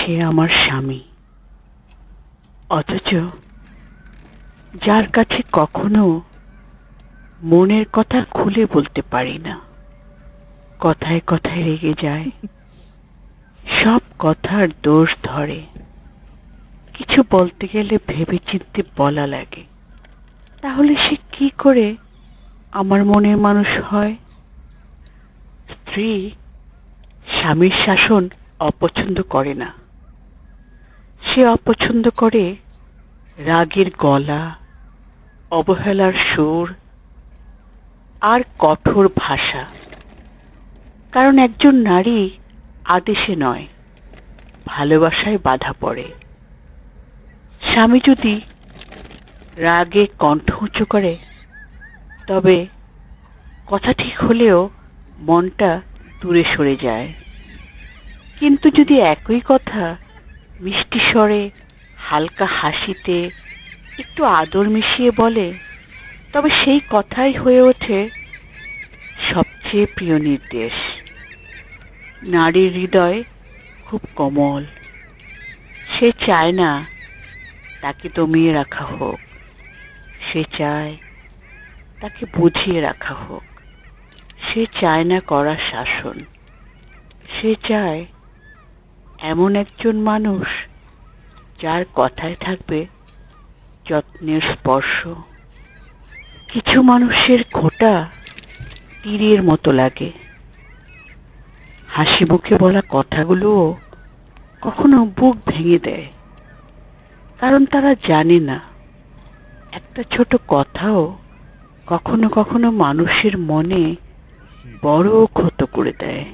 সে আমার স্বামী, অথচ যার কাছে কখনো মনের কথা খুলে বলতে পারি না। কথায় কথায় রেগে যায়, সব কথার দোষ ধরে। কিছু বলতে গেলে ভেবেচিন্তে বলা লাগে। তাহলে সে কি করে আমার মনের মানুষ হয়? স্ত্রী স্বামীর শাসন অপছন্দ করে না। সে অপছন্দ করে রাগের গলা, অবহেলার সুর আর কঠোর ভাষা। কারণ একজন নারী আদেশে নয়, ভালোবাসায় বাধা পড়ে। স্বামী যদি রাগে কণ্ঠ উঁচু করে, তবে কথা ঠিক হলেও মনটা দূরে সরে যায়। কিন্তু যদি একই কথা মিষ্টি স্বরে, হালকা হাসিতে, একটু আদর মিশিয়ে বলে, তবে সেই কথাই হয়ে ওঠে সবচেয়ে প্রিয় নির্দেশ। নারীর হৃদয় খুব কোমল। সে চায় না তাকে দমিয়ে রাখা হোক, সে চায় তাকে বুঝিয়ে রাখা হোক। সে চায় না কড়া শাসন, সে চায় এমন একজন মানুষ যার কথায় থাকবে যত্নের স্পর্শ। কিছু মানুষের খোঁটা তীরের মতো লাগে। হাসি মুখে বলা কথাগুলোও কখনো বুক ভেঙে দেয়। কারণ তারা জানে না, একটা ছোট কথাও কখনো কখনো মানুষের মনে বড় ক্ষত করে দেয়।